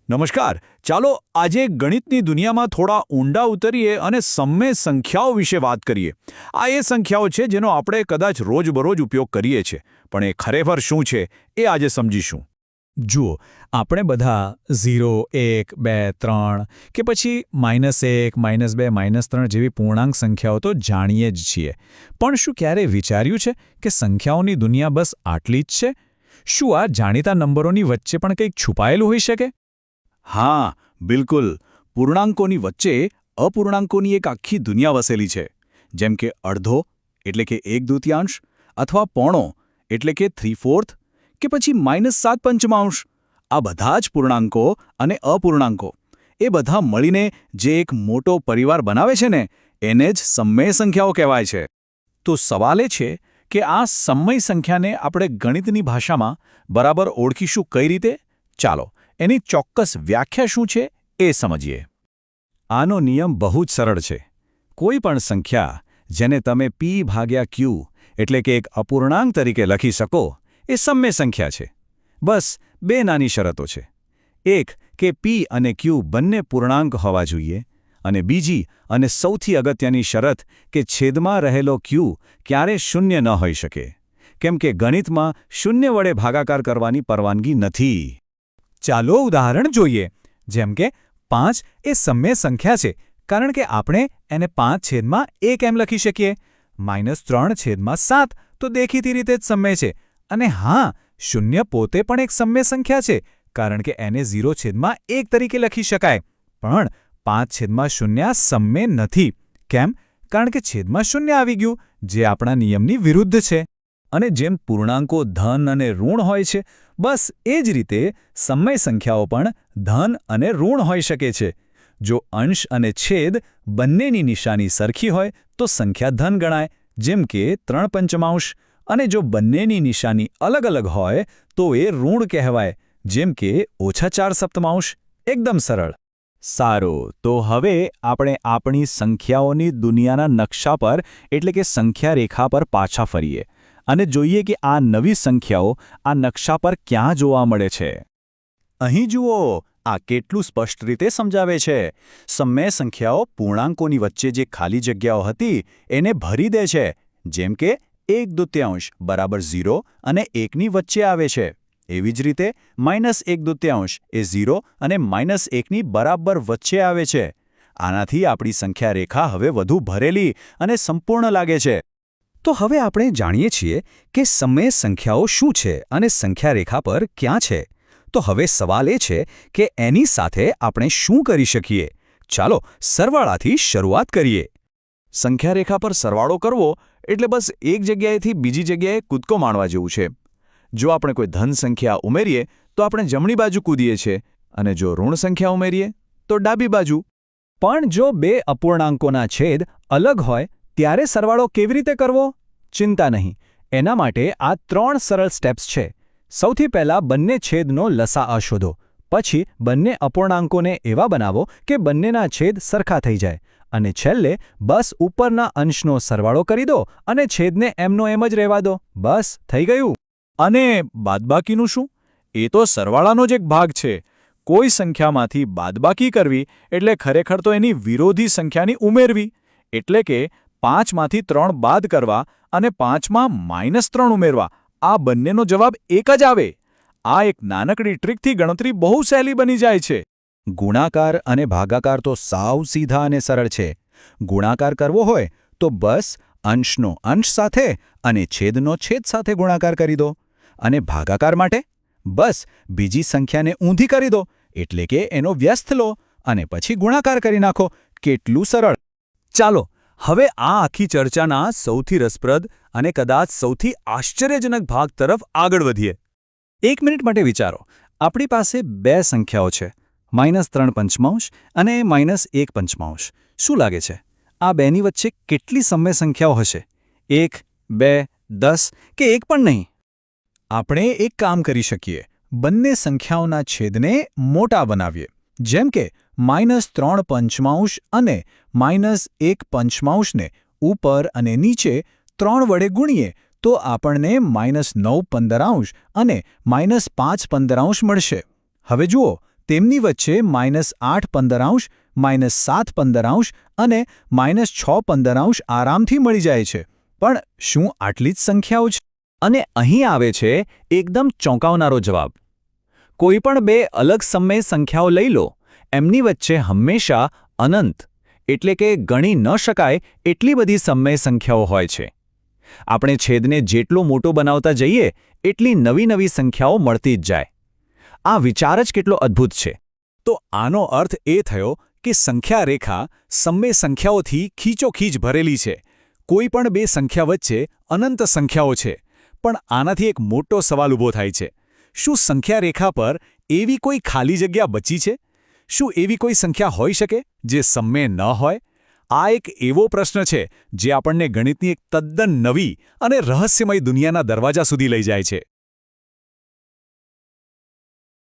નમસ્કાર. ચાલો આજે ગણિતની દુનિયામાં થોડા ઊંડા ઉતરીએ અને સમય સંખ્યાઓ વિશે વાત કરીએ. આ એ સંખ્યાઓ છે જેનો આપણે કદાચ રોજબરોજ ઉપયોગ કરીએ છીએ, પણ એ ખરેખર શું છે એ આજે સમજીશું. જુઓ, આપણે બધા 0, 1, 2, 3 કે પછી -1, -2, -3 જેવી પૂર્ણાંક સંખ્યાઓ તો જાણીએ જ છીએ. પણ શું ક્યારેય વિચાર્યું છે કે સંખ્યાઓની દુનિયા બસ આટલી જ છે? શું આ જાણીતા નંબરોની વચ્ચે પણ કંઈક છુપાયેલું હોઈ શકે? હા, બિલકુલ. પૂર્ણાંકોની વચ્ચે અપૂર્ણાંકોની એક આખી દુનિયા વસેલી છે. જેમ કે અડધો એટલે કે 1/2, અથવા પોણો એટલે કે 3/4, કે પછી -7/5. આ બધા જ પૂર્ણાંકો અને અપૂર્ણાંકો એ બધા મળીને જે એક મોટો પરિવાર બનાવે છે ને, એને જ સમય સંખ્યાઓ કહેવાય છે. તો સવાલ એ છે કે આ સમય સંખ્યાને આપણે ગણિતની ભાષામાં બરાબર ઓળખીશું કઈ રીતે? ચાલો એની ચોક્કસ વ્યાખ્યા શું છે એ સમજીએ. આનો નિયમ બહુ જ સરળ છે. કોઈ પણ સંખ્યા જેને તમે p/q એટલે કે એક અપૂર્ણાંક તરીકે લખી શકો, એ સમય સંખ્યા છે. બસ બે નાની શરતો છે. એક કે p અને q બંને પૂર્ણાંક હોવા જોઈએ, અને બીજી અને સૌથી અગત્યની શરત કે છેદમાં રહેલો q ક્યારે શૂન્ય ન હોઈ શકે, કેમ કે ગણિતમાં શૂન્ય વડે ભાગાકાર કરવાની પરવાનગી નથી. ચાલો ઉદાહરણ જોઈએ. જેમ કે 5 એ સમય સંખ્યા છે, કારણ કે આપણે એને 5/1 એમ લખી શકીએ. -3/7 તો દેખીતી રીતે જ સમય છે. અને હા, 0 પોતે પણ એક સમય સંખ્યા છે, કારણ કે એને 0/1 તરીકે લખી શકાય. પણ 5/0 સમય નથી. કેમ? કારણ કે છેદમાં 0 આવી ગયું, જે આપણા નિયમની વિરુદ્ધ છે. અને જેમ પૂર્ણાંકો ધન અને ઋણ હોય છે, બસ એ જ રીતે સમય સંખ્યાઓ પણ ધન અને ઋણ હોઈ શકે છે. જો અંશ અને છેદ બંનેની નિશાની સરખી હોય તો સંખ્યા ધન ગણાય, જેમ કે 3/5. અને જો બંનેની નિશાની અલગ અલગ હોય તો એ ઋણ કહેવાય, જેમ કે -4/7. એકદમ સરળ. સારું, તો હવે આપણે આપણી સંખ્યાઓની દુનિયાના નકશા પર એટલે કે સંખ્યા રેખા પર પાછા ફરીએ અને જોઈએ કે આ નવી સંખ્યાઓ આ નકશા પર ક્યાં જોવા મળે છે. અહીં જુઓ, આ કેટલું સ્પષ્ટ રીતે સમજાવે છે. સમય સંખ્યાઓ પૂર્ણાંકોની વચ્ચે જે ખાલી જગ્યાઓ હતી એને ભરી દે છે. જેમ કે 1/2 બરાબર 0 અને 1ની વચ્ચે આવે છે. એવી જ રીતે -1/2 એ 0 અને -1ની બરાબર વચ્ચે આવે છે. આનાથી આપણી સંખ્યા રેખા હવે વધુ ભરેલી અને સંપૂર્ણ લાગે છે. તો હવે આપણે જાણીએ છીએ કે સમય સંખ્યાઓ શું છે અને સંખ્યા રેખા પર ક્યાં છે. તો હવે સવાલ એ છે કે એની સાથે આપણે શું કરી શકીએ. ચાલો સરવાળાથી શરૂઆત કરીએ. સંખ્યા રેખા પર સરવાળો કરવો એટલે બસ એક જગ્યાએથી બીજી જગ્યાએ કૂદકો મારવા જેવું છે. જો આપણે કોઈ ધન સંખ્યા ઉમેરીએ તો આપણે જમણી બાજુ કૂદીએ છીએ, અને જો ઋણ સંખ્યા ઉમેરીએ તો ડાબી બાજુ. પણ જો બે અપૂર્ણાંકોના છેદ અલગ હોય ત્યારે સરવાળો કેવી રીતે કરવો? ચિંતા નહીં, એના માટે આ 3 સરળ સ્ટેપ્સ છે. સૌથી પહેલાં બંને છેદનો લસાઅ શોધો. પછી બંને અપૂર્ણાંકોને એવા બનાવો કે બંનેના છેદ સરખા થઈ જાય. અને છેલ્લે બસ ઉપરના અંશનો સરવાળો કરી દો અને છેદને એમનો એમ જ રહેવા દો. બસ થઈ ગયું. અને બાદબાકીનું શું? એ તો સરવાળાનો જ એક ભાગ છે. કોઈ સંખ્યામાંથી બાદબાકી કરવી એટલે ખરેખર તો એની વિરોધી સંખ્યાની ઉમેરવી. એટલે કે 5માંથી 3 બાદ કરવા અને 5માં -3 ઉમેરવા. આ બંનેનો જવાબ એક જ આવે. આ એક નાનકડી ટ્રીકથી ગણતરી બહુ સહેલી બની જાય છે. ગુણાકાર અને ભાગાકાર તો સાવ સીધા અને સરળ છે. ગુણાકાર કરવો હોય તો બસ અંશનો અંશ સાથે અને છેદનો છેદ સાથે ગુણાકાર કરી દો. અને ભાગાકાર માટે બસ બીજી સંખ્યાને ઊંધી કરી દો, એટલે કે એનો વ્યસ્ત લો અને પછી ગુણાકાર કરી નાખો. કેટલું સરળ! ચાલો હવે આ આખી ચર્ચાના સૌથી રસપ્રદ અને કદાચ સૌથી આશ્ચર્યજનક ભાગ તરફ આગળ વધીએ. 1 મિનિટ માટે વિચારો. આપણી પાસે બે સંખ્યાઓ છે, -3/5 અને -1/5. શું લાગે છે, આ બેની વચ્ચે કેટલી સમય સંખ્યાઓ હશે? 1, 2, 10 કે એક પણ નહીં? આપણે એક કામ કરી શકીએ. બંને સંખ્યાઓના છેદને મોટા બનાવીએ. જેમ કે -3/5 અને -1/5 ને ઉપર અને નીચે 3 વડે ગુણીએ તો આપણને -9/15 અને -5/15 મળશે. હવે જુઓ, તેમની વચ્ચે -8 -7 અને -6 આરામથી મળી જાય છે. પણ શું આટલી જ સંખ્યાઓ છે? અને અહીં આવે છે એકદમ ચોંકાવનારો જવાબ. કોઈપણ બે અલગ સમય સંખ્યાઓ લઈ લો, એમની વચ્ચે હંમેશા અનંત એટલે કે ગણી ન શકાય એટલી બધી સમય સંખ્યાઓ હોય છે. આપણે છેદને જેટલો મોટો બનાવતા જઈએ એટલી નવી સંખ્યાઓ મળતી જ જાય. આ વિચાર જ કેટલો અદ્ભુત છે. તો આનો અર્થ એ થયો કે સંખ્યા રેખા સમય સંખ્યાઓથી ખીચોખીચ ભરેલી છે. કોઈ પણ બે સંખ્યા વચ્ચે અનંત સંખ્યાઓ છે. પણ આનાથી એક મોટો સવાલ ઊભો થાય છે. શું સંખ્યા રેખા પર એવી કોઈ ખાલી જગ્યા બચી છે? શું એવી કોઈ સંખ્યા હોઈ શકે જે સમય ન હોય? આ એક એવો પ્રશ્ન છે જે આપણને ગણિતની એક તદ્દન નવી અને રહસ્યમય દુનિયાના દરવાજા સુધી લઈ જાય છે.